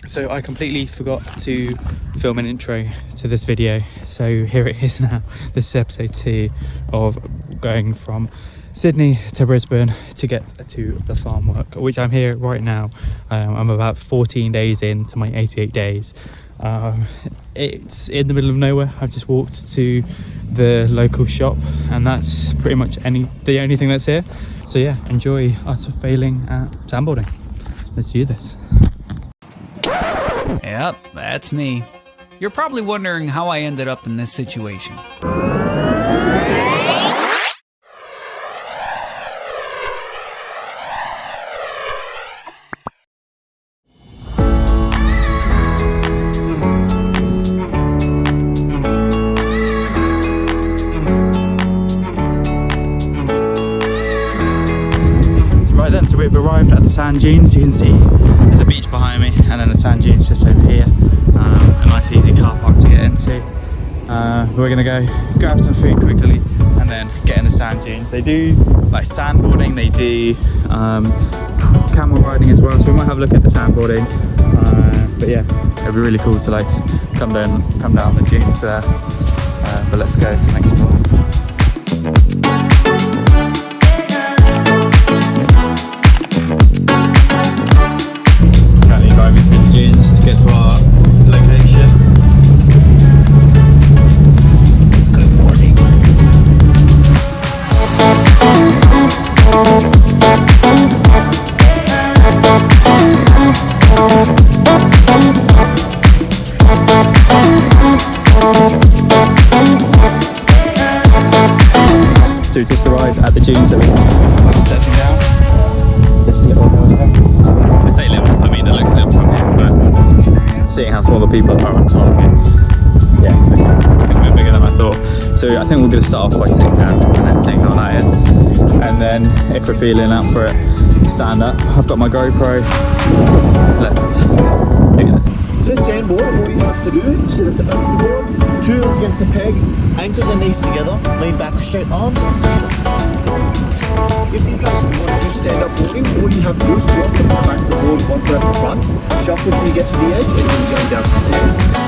So I completely forgot to film an intro to this video, so here it is now. This is episode 2 of going from Sydney to Brisbane to get to the Farmwork, which I'm here right now. I'm about 14 days into my 88 days. It's in the middle of nowhere. I've just walked to the local shop and that's pretty much the only thing that's here. So yeah, enjoy us failing at sandboarding. Let's do this. Yep, that's me. You're probably wondering how I ended up in this situation. So we've arrived at the sand dunes. You can see there's a beach behind me and then the sand dunes just over here. A nice easy car park to get into. We're gonna go grab some food quickly and then get in the sand dunes. They do like sandboarding, they do camel riding as well, so we might have a look at the sandboarding. But yeah, it'd be really cool to like come down the dunes there. But let's go next more. Driving through the dunes to get to our location. Good morning. So we just arrived at the dunes that we're setting down. Just a little hill there. I say little, I mean it looks little from here, but seeing how small the people are on top, it's a bit bigger than I thought. So I think we're going to start off by sitting down and then seeing how that is. And then if we're feeling up for it, stand up. I've got my GoPro. Let's do this. To sandboard, all you have to do is sit at the back of the board, two heels against the peg, ankles and knees together, lean back, straight arms. If you guys do want to stand up boarding, all you have to do is walk at the back of the board, one foot at the front, shuffle till you get to the edge, and then going down from there.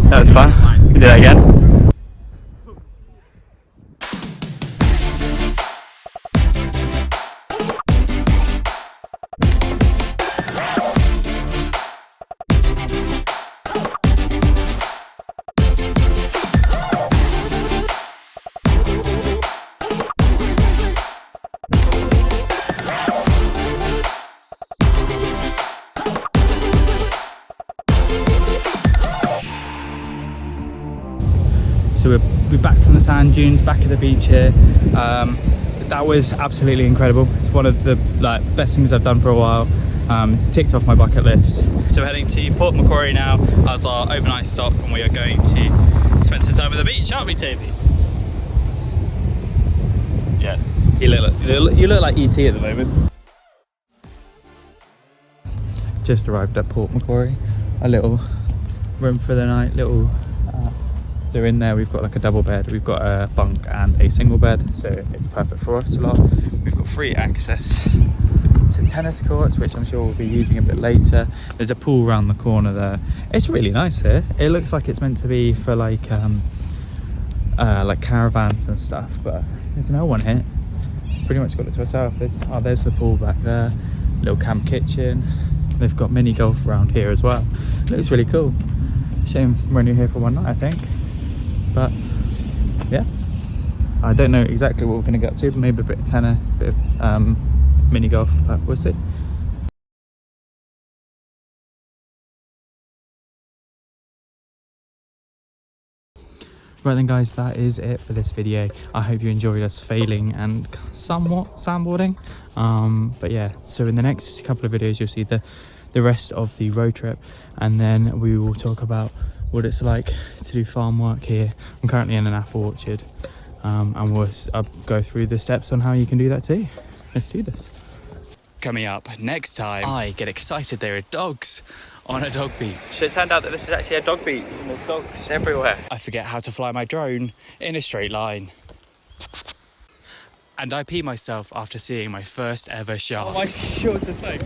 That was fun. We do that again. So we're back from the sand dunes, back at the beach here. That was absolutely incredible. It's one of the best things I've done for a while. Ticked off my bucket list. So we're heading to Port Macquarie now as our overnight stop, and we are going to spend some time at the beach, aren't we, Toby? Yes. You look like ET at the moment. Just arrived at Port Macquarie. A little room for the night, so in there we've got like a double bed, we've got a bunk and a single bed, so it's perfect for us a lot. We've got free access to tennis courts, which I'm sure we'll be using a bit later. There's a pool around the corner there. It's really nice here. It looks like it's meant to be for like caravans and stuff, but there's no one here. Pretty much got it to ourselves. There's the pool back there, little camp kitchen. They've got mini golf around here as well. It looks really cool. Shame we're only here for one night, I think. But yeah, I don't know exactly what we're going to get to, but maybe a bit of tennis, a bit of mini golf, but we'll see. Right then guys, that is it for this video. I hope you enjoyed us failing and somewhat sandboarding. But yeah, so in the next couple of videos you'll see the rest of the road trip, and then we will talk about what it's like to do farm work here. I'm currently in an apple orchard, and we'll go through the steps on how you can do that too. Let's do this. Coming up next time, I get excited there are dogs on a dog beach. So it turned out that this is actually a dog beach and there's dogs everywhere. I forget how to fly my drone in a straight line. And I pee myself after seeing my first ever shark. My shorts are soaked.